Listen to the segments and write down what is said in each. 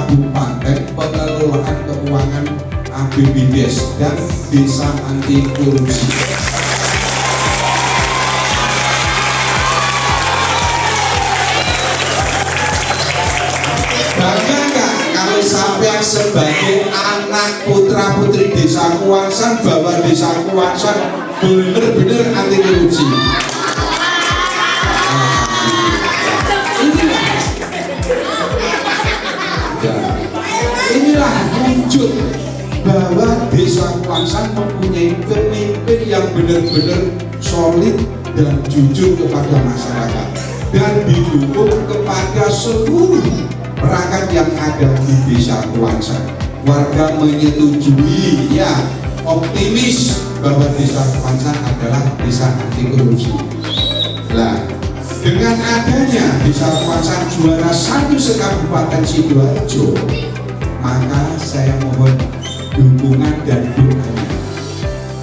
Kabupaten Pengelolaan Keuangan APBDes dan Desa Anti Korupsi. Bangga nggak kalau sampai sebagai anak putra putri Desa Kuangsan bahwa Desa Kuangsan benar-benar anti korupsi? Inilah wujud bahwa Desa Kuangsan mempunyai pemimpin yang benar-benar solid dan jujur kepada masyarakat dan didukung kepada seluruh perangkat yang ada di Desa Kuangsan. Warga menyetujui, ya, optimis bahwa Desa Kuangsan adalah desa anti korupsi. Nah, dengan adanya Desa Kuangsan juara 1 se-Kabupaten Sidoarjo, maka saya mohon dukungan dan doanya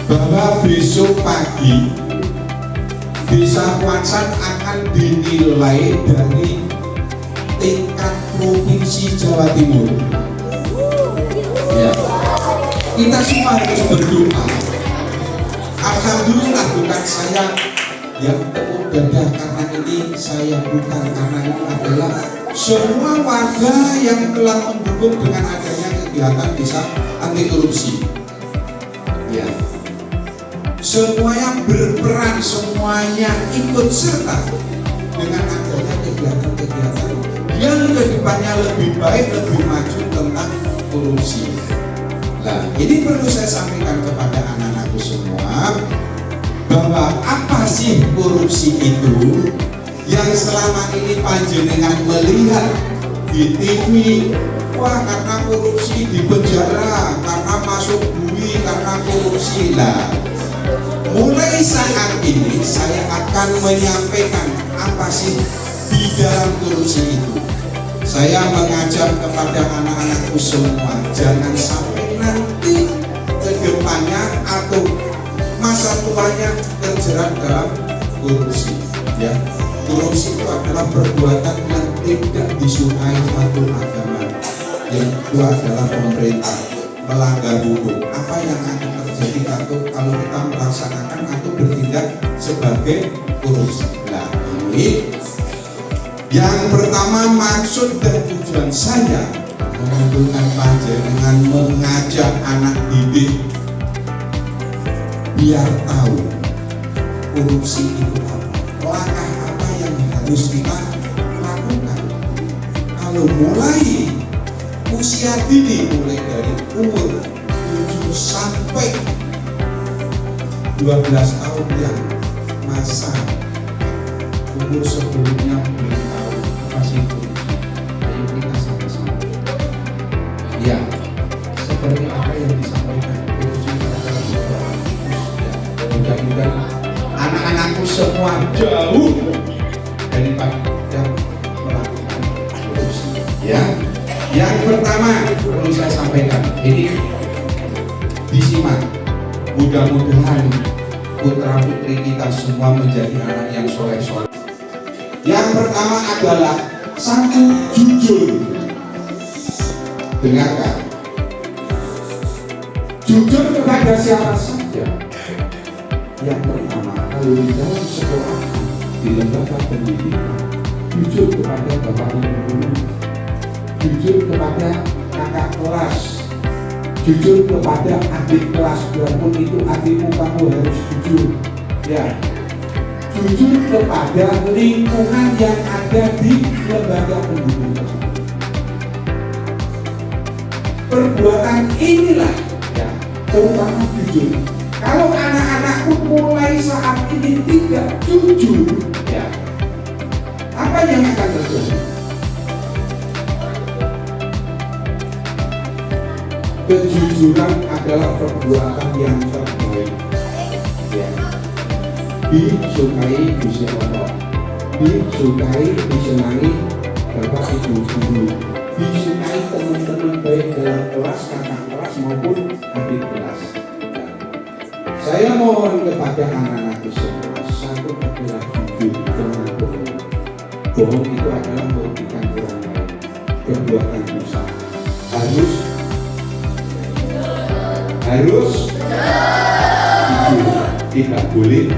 bahwa besok pagi Desa Kuangsan akan dinilai dari tingkat provinsi Jawa Timur. Ya, kita semua harus berdoa. Alhamdulillah bukan saya yang tepuk dada karena ini saya bukan, karena ini adalah semua warga yang telah mendukung dengan adanya kegiatan Desa Anti Korupsi. Ya, semuanya berperan, semuanya ikut serta dengan adanya kegiatan-kegiatan yang kedepannya lebih baik, lebih maju tentang korupsi. Nah, ini perlu saya sampaikan kepada anak-anakku semua bahwa apa sih korupsi itu yang selama ini panjenengan melihat di TV. Wah, karena korupsi di penjara, karena masuk bui, karena korupsi. Lah, mulai saat ini saya akan menyampaikan apa sih di dalam korupsi itu. Saya mengajak kepada anak-anakku semua, jangan sampai nanti ke depannya atau masa tuanya terjerat dalam korupsi. Ya, korupsi itu adalah perbuatan yang tidak disukai suatu agama. Yang kedua adalah pemerintah melanggar hukum. Apa yang akan terjadi kalau kita melaksanakan atau bertindak sebagai korupsi? Nah, ini yang pertama, maksud dan tujuan saya mengumpulkan panjenengan mengajak anak didik biar tahu korupsi itu apa, langkah apa yang harus kita lakukan. Kalau mulai usia dini, mulai dari umur 7 sampai 12 tahun yang masa umur sebelumnya belum tahu apa sih korupsi. Ayo kita sama-sama. Ya, seperti apa yang disampaikan korupsi adalah sebuah ya, mudah-mudahan anak-anakku semua jauh daripada melakukan korupsi. Ya, yang pertama perlu saya sampaikan, ini disimak. Mudah-mudahan putra putri kita semua menjadi anak yang soleh-soleh. Yang pertama adalah satu, jujur. Dengarkan, jujur kepada siapa saja. Yang pertama, kalau di dalam sekolah, di lembaga pendidikan, jujur kepada bapak ibu guru, jujur kepada kakak kelas, jujur kepada adik kelas, walaupun itu adikmu, kamu harus jujur. Ya, jujur kepada lingkungan yang ada di lembaga pendidikan. Perbuatan inilah ya, terutama jujur. Kalau anak-anakku mulai saat ini tidak jujur, ya, apa yang akan terjadi? Kejujuran adalah perbuatan yang terbaik. Ya. Disukai Gusti Allah, disukai disenangi bapak ibu guru, disukai teman-teman baik dalam kelas, kakak kelas maupun adik kelas. Saya mohon kepada anak-anakku semua, satu adalah jujur, jangan bohong. Bohong itu adalah merugikan orang lain, perbuatan dosa. harus jujur, tidak boleh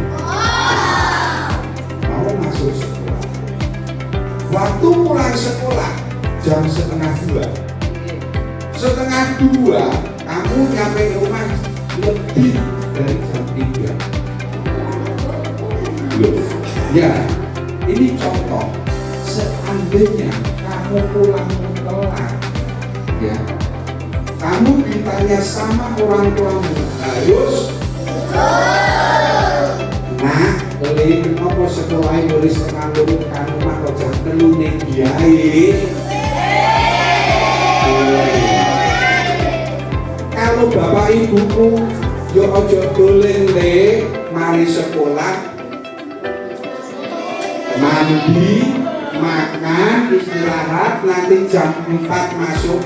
mau masuk sekolah. Waktu pulang sekolah jam 1:30. 1:30 kamu nyampe rumah lebih dari jam 3. Loh, ya ini contoh. Seandainya kamu pulang telat, ya, kamu ditanya sama orang tuamu harus nah, boleh kenapa sekolah nulis kandung kamu atau jam 3 ning biae. Kalau bapak ibumu yo ojo dolen le mari sekolah mandi makan istirahat nanti jam 4 masuk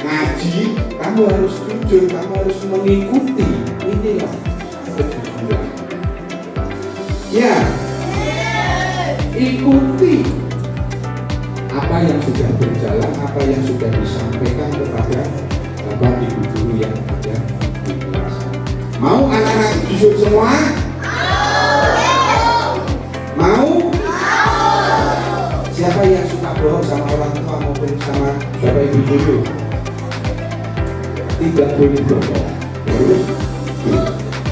ngaji, kamu harus jujur, kamu harus mengikuti. Inilah kejujuran. Ya, ikuti apa yang sudah berjalan, apa yang sudah disampaikan kepada bapak ibu guru yang ada di kelas. Mau anak-anak jujur semua? Mau? Siapa yang suka bohong sama orang tua maupun sama bapak ibu guru? Tidak boleh bohong. Terus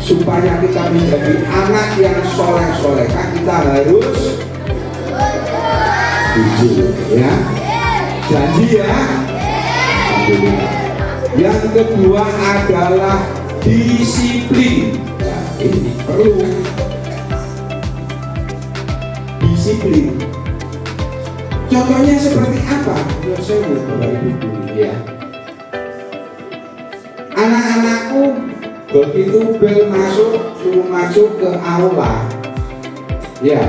supaya kita menjadi anak yang soleh-solehah, kita harus jujur, ya. Janji ya. Yang kedua adalah disiplin. Ya, ini perlu disiplin. Contohnya seperti apa? Menurut saya Bapak Ibu, ya. Anak-anakku begitu bel suruh masuk ke aula, ya,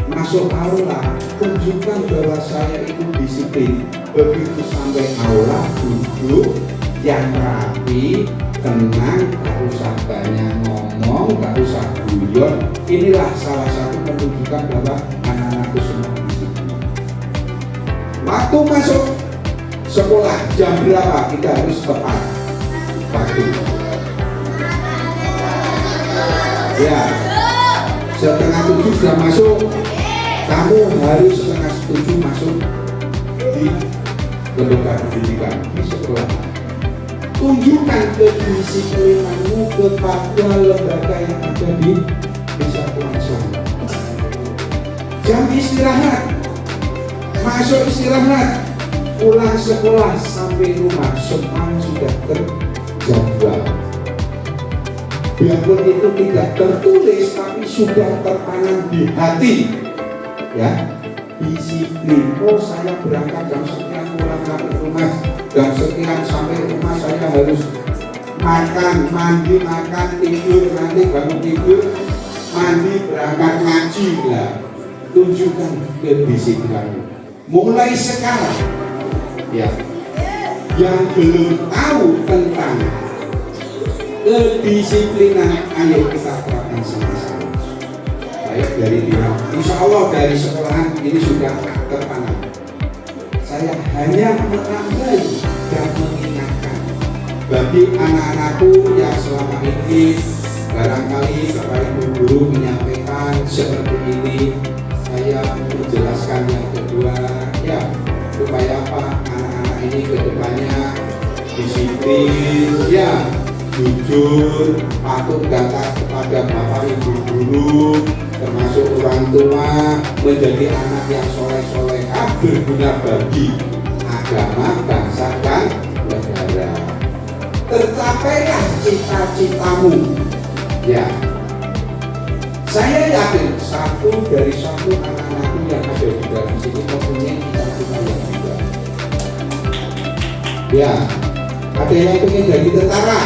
masuk aula, tunjukkan bahwa saya itu disiplin. Begitu sampai aula duduk yang rapi, tenang, gak usah banyak ngomong, gak usah guyon. Inilah salah satu menunjukkan bahwa anak-anakku semua disiplin. Waktu masuk sekolah jam berapa kita harus tepat waktu. Ya, 6:30 sudah masuk. Kamu harus 6:30 masuk di lembaga pendidikan di sekolah. Tunjukkan kedisiplinanmu kepada lembaga yang ada di desa Kuangsan. Jam istirahat, masuk istirahat, pulang sekolah sampai rumah semua sudah terjadwal. Biarpun itu tidak tertulis tapi sudah tertanam di hati, ya. Disiplin. Oh, saya berangkat jam sekian, pulang sampai rumah jam sekian, sampai rumah saya harus makan, mandi, makan, tidur, nanti bangun tidur, mandi, berangkat ngaji. Lah, tunjukkan kedisiplinan. Mulai sekarang, ya, yang belum tahu tentang kedisiplinan, ayo kita terapkan sama-sama. Baik dari dia, insya Allah dari sekolahan ini sudah tertanam. Saya hanya menambahi dan mengingatkan bagi anak-anakku yang selama ini barangkali Bapak Ibu guru menyampaikan seperti ini. Saya menjelaskan yang kedua, ya, supaya apa, anak-anak ini kedepannya disiplin, ya, jujur, patuh taat kepada Bapak Ibu guru, termasuk orang tua, menjadi anak yang soleh-solehah, berguna bagi agama, bangsa, dan negara. Tercapailah cita-citamu, ya. Saya yakin satu dari satu anak-anakku yang ada di dalam sini mempunyai cita-cita yang juga. Ya, ada yang ingin jadi tentara,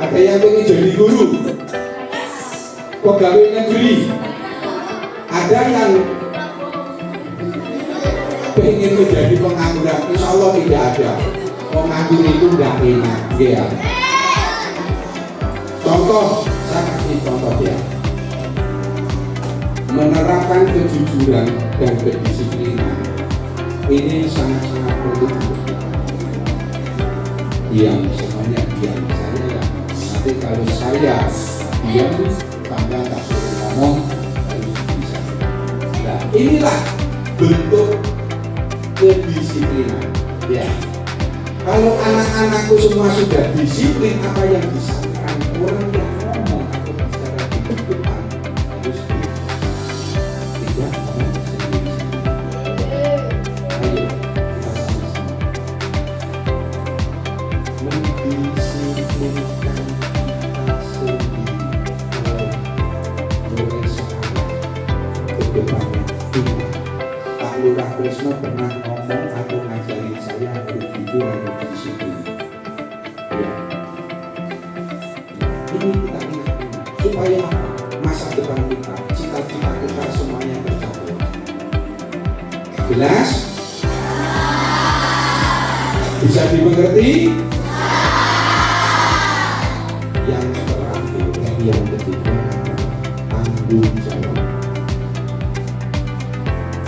ada yang ingin jadi guru, pegawai negeri, ada yang ingin menjadi pengangguran. Insya Allah tidak ada. Penganggur itu tidak enak, ya. Contoh, saya kasih contoh ya. Menerapkan kejujuran dan kedisiplinan Ini sangat-sangat perlu untuk kita. Diam, semuanya diam. Saya ya. Nanti kalau saya diam, sampai tak boleh ngomong, harus bisa. Nah, inilah bentuk kedisiplinan. Ya. Kalau anak-anakku semua sudah disiplin, apa yang disampaikan orang yang ngomong atau bicara di depan harus tidak ngomong sendiri-sendiri. Ayo kita sama-sama mendisiplinkan kita sendiri mulai sekarang ke depannya. Pak Lurah Kresno pernah ngomong atau ngajarin saya harus jujur dan disiplin. Ya. Ini kita ingat supaya masa depan kita, cita-cita kita semuanya tercapai. Jelas? Bisa dimengerti? Yang terakhir, yang ketiga, tanggung jawab.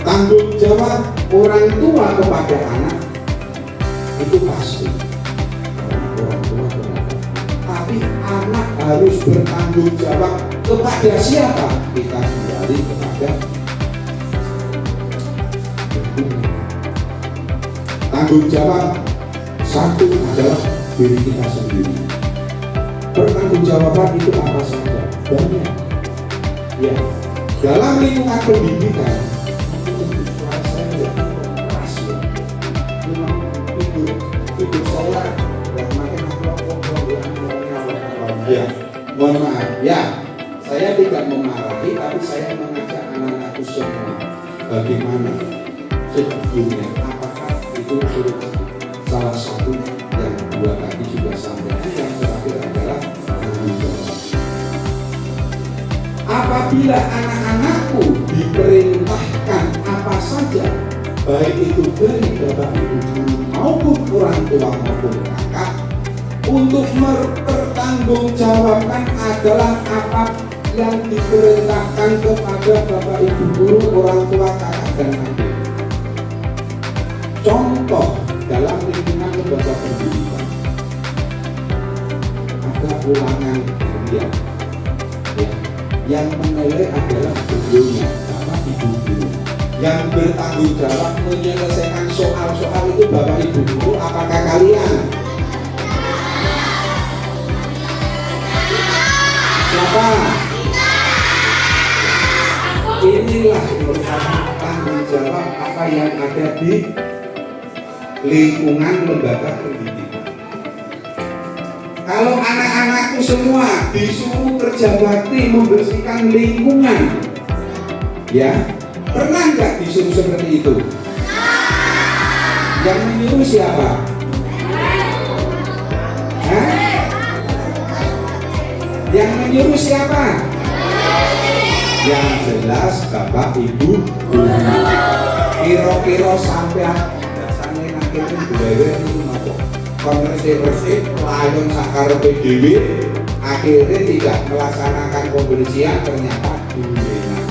Tanggung jawab orang tua kepada anak itu pasti, karena orang tua terhadap. Tapi anak harus bertanggung jawab kepada siapa? Kita kembali kepada tanggung jawab. Satu adalah diri kita sendiri. Pertanggungjawaban itu apa saja? Banyak. Ya, dalam lingkungan pendidikan hidup saya dan makin ya, mohon maaf ya, saya tidak memarahi, tapi saya mengajak anak-anakku semua bagaimana sejujurnya, apakah itu salah satu yang dua tadi juga sampaikan, yang terakhir adalah tanggung jawab. Apabila anak-anakku diperintahkan apa saja, baik itu dari bapak ibu guru maupun orang tua maupun kakak, untuk mempertanggungjawabkan adalah apa yang diperintahkan kepada bapak ibu guru, orang tua, kakak dan adik. Contoh dalam lingkungan lembaga pendidikan ada ulangan harian, ya, yang menilai adalah gurunya, bapak ibu guru. Yang bertanggung jawab menyelesaikan soal-soal itu bapak ibu guru, apakah kalian? Siapa? Inilah merupakan tanggung jawab apa yang ada di lingkungan lembaga pendidikan. Kalau anak-anakku semua disuruh kerja bakti membersihkan lingkungan, ya, pernah nggak disuruh seperti itu? Yang menyuruh siapa? Hah? Yang menyuruh siapa? Yang jelas bapak ibu guru. Kira-kira sampai dasarnya akhirnya duwewe itu apa? Konversi layon sakar PDW akhirnya tidak melaksanakan pembersihan, ternyata duwewe.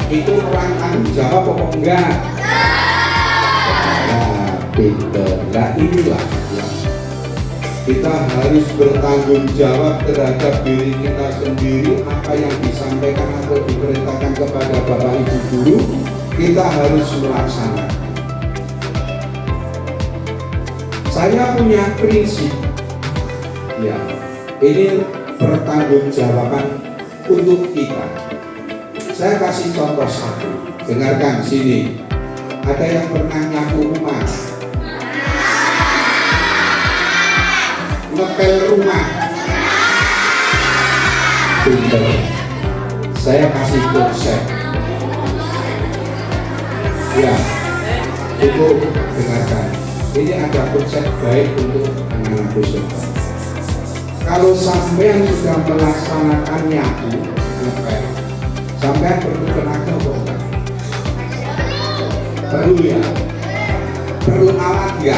Itu orang tanggung jawab apa enggak? Nah, pinter. Nah, inilah ya. Kita harus bertanggung jawab terhadap diri kita sendiri. Apa yang disampaikan atau diperintahkan kepada bapak ibu guru, kita harus melaksanakan. Saya punya prinsip, ya, ini pertanggungjawaban untuk kita. Saya kasih contoh satu. Dengarkan sini. Ada yang pernah nyapu rumah, ngepel rumah? Pinter. Saya kasih konsep. Ya, itu dengarkan. Ini ada konsep baik untuk anak-anak semua. Kalau sampean sudah melaksanakan nyapu, ngepel, sampean perlu tenaga bukan? Perlu ya? Perlu alat ya?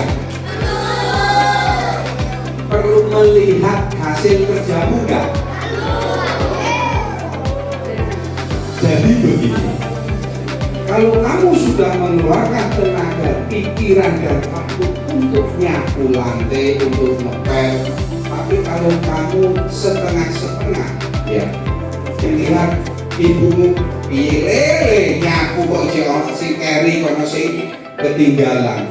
Perlu melihat hasil kerjamu enggak? Jadi begini, Kalau kamu sudah mengeluarkan tenaga, pikiran dan waktu untuk nyapu lantai, untuk ngepel, tapi kalau kamu setengah-setengah, ya, lihat ibumu pilih nyapu kok si keri kono si ketinggalan.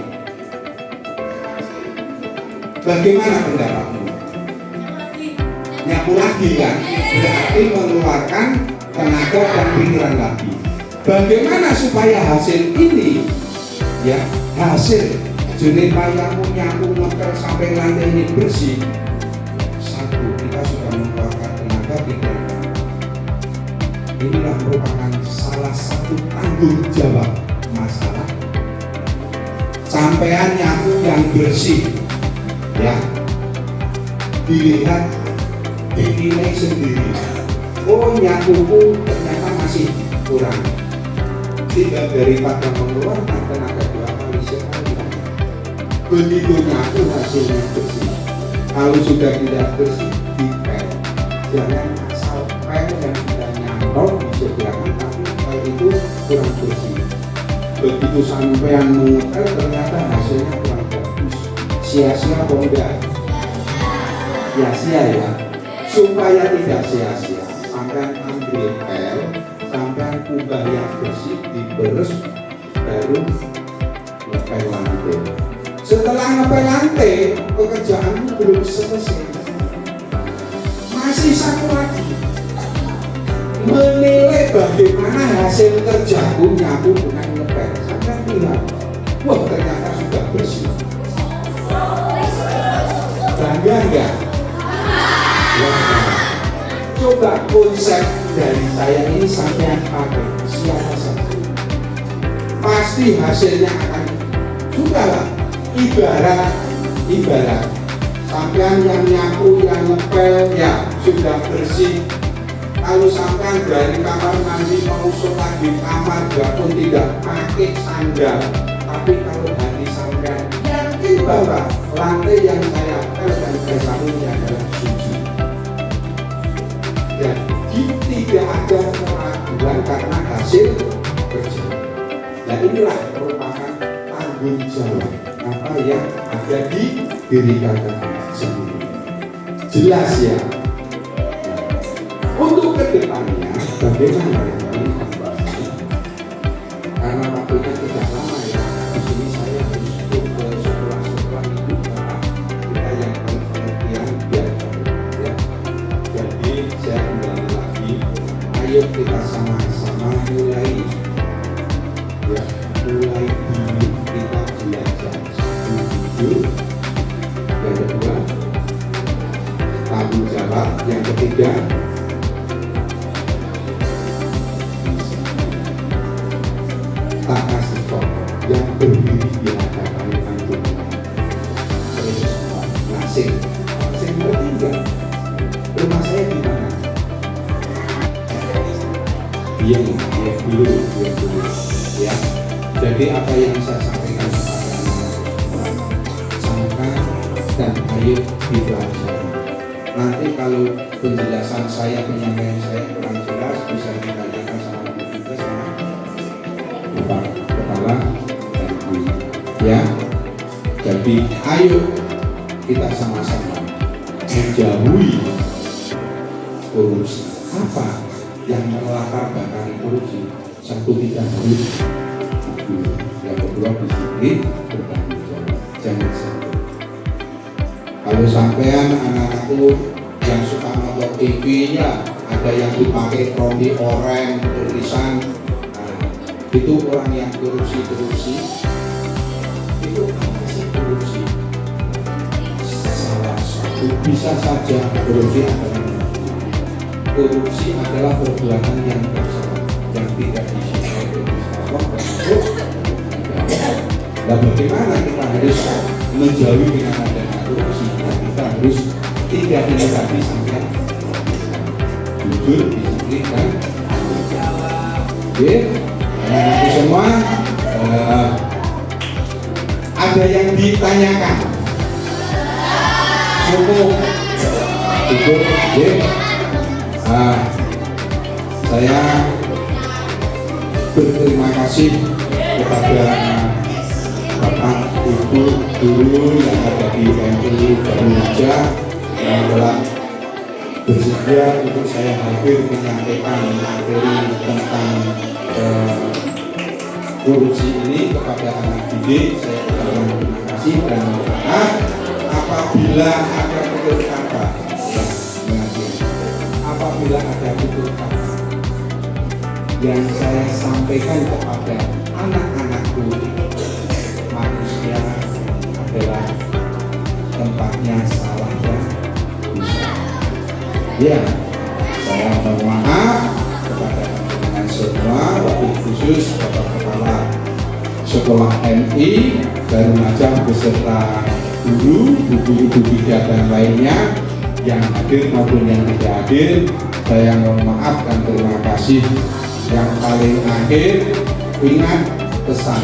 Bagaimana pendapatmu? Nyapu lagi kan? Berarti mengeluarkan tenaga dan pikiran lagi. Bagaimana supaya hasil ini, ya, hasil jenis payamu nyapu ngepel sampai lantai ini bersih? Satu, kita sudah mengeluarkan tenaga pikiran. Inilah merupakan salah satu tanggung jawab masalah. Sampean nyapu yang bersih, ya, dilihat, dinilai sendiri. Oh, nyapuku ternyata masih kurang. Tidak daripada mengeluarkan tenaga 2 kali sekali. Begitu nyapu hasilnya bersih. Kalau sudah tidak bersih, dipel. Jangan asal pel yang sudah nyantol di sebelah tapi pel itu kurang bersih. Begitu sampean mengepel ternyata hasilnya kurang bagus. Sia-sia atau enggak? Sia-sia ya. Supaya tidak sia-sia, sampean ambil pel, sampean kubah yang bersih, diberes, baru ngepel lantai. Setelah ngepel lantai, pekerjaanmu belum selesai. Masih satu lagi, menilai bagaimana hasil kerjaku nyapu dengan ngepel. Sampean lihat, wah ternyata sudah bersih. Bangga enggak? Wah, coba konsep dari saya ini sampai pakai siapa saja, pasti hasilnya akan sudahlah. Ibarat sampean yang nyapu, yang ngepel, ya sudah bersih. Kalau sampean dari kamar mandi mau sholat di kamar pun tidak pakai sandal, tapi kalau hati sampean yakin bahwa lantai yang saya pel dan saya sabunnya adalah suci. Jadi tidak ada keraguan karena hasil kerja. Nah inilah merupakan tanggung jawab apa yang ada di diri kalian sendiri. Jelas ya. Untuk kedepannya bagaimana kalian membahasnya? Karena waktunya tidak lama ya. Di sini saya harus ke sekolah-sekolah itu karena kita yang pengertian biar ya. Jadi saya kembali lagi, ayo kita sama-sama mulai ya, mulai dulu kita belajar jujur. Yang kedua, tanggung jawab. Yang ketiga, tak kasih contoh yang berdiri di hadapan antum. Terus ngasih bertiga. Rumah saya di mana? Diam dulu ya. Jadi apa yang saya sampaikan kepada anak-anak, sangka dan ayo dipelajari. Nanti kalau penjelasan saya, penyampaian saya kurang jelas, bisa ditanyakan sama kita sama Bapak Kepala dan Ibu ya. Jadi ayo kita sama-sama menjauhi korupsi. Apa yang melatar belakangi korupsi? Satu, tidak harus. Yang kedua, disiplin, bertanggung jawab. Jangan sampai. Kalau sampean anak-anakku yang suka nonton TV-nya ada yang dipakai rompi oranye tulisan, itu orang yang korupsi itu apa sih korupsi? Salah satu bisa saja korupsi adalah perbuatan yang bersalah yang tidak disyariatkan oleh Allah. Dan bagaimana kita harus menjauhi dengan adanya korupsi? Kita harus tidak tadi sampai jujur, disiplin dan tanggung jawab. Oke, anak-anakku semua, ada yang ditanyakan? Cukup, ya. Saya berterima kasih kepada Bapak, Ibu, guru yang ada di PMI Garuda yang telah bersedia untuk saya hadir menyampaikan materi tentang korupsi ini kepada anak didik. Saya ucapkan terima kasih dan berharap apabila ada tutur kata, apabila ada tutur kata yang saya sampaikan kepada anak-anakku, manusia adalah tempatnya salah dan bisa. Ya, saya mohon maaf kepada teman-teman semua, wabil khusus Bapak Kepala Sekolah MI Garunajah beserta guru, ibu-ibu bidan dan lainnya yang hadir maupun yang tidak hadir. Saya mohon maaf dan terima kasih. Yang paling akhir, ingat pesan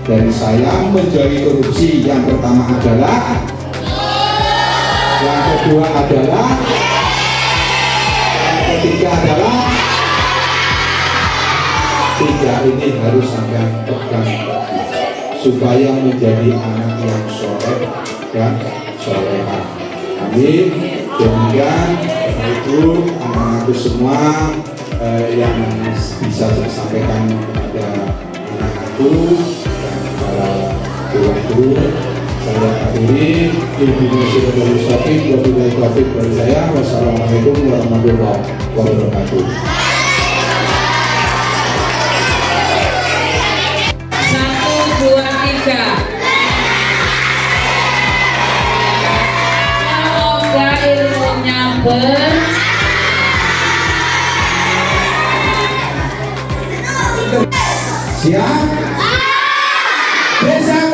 dari saya menjauhi korupsi. Yang pertama adalah, yang kedua adalah, yang ketiga adalah, tiga ini harus sampai pegang supaya menjadi anak yang soleh dan solehah. Amin. Demikian Ibu, anak-anakku semua yang bisa saya sampaikan kepada anak-anakku dan para guru. Saya akhiri. Wassalamualaikum warahmatullahi wabarakatuh. 1, 2, 3. Semoga ilmunya Siap? Desa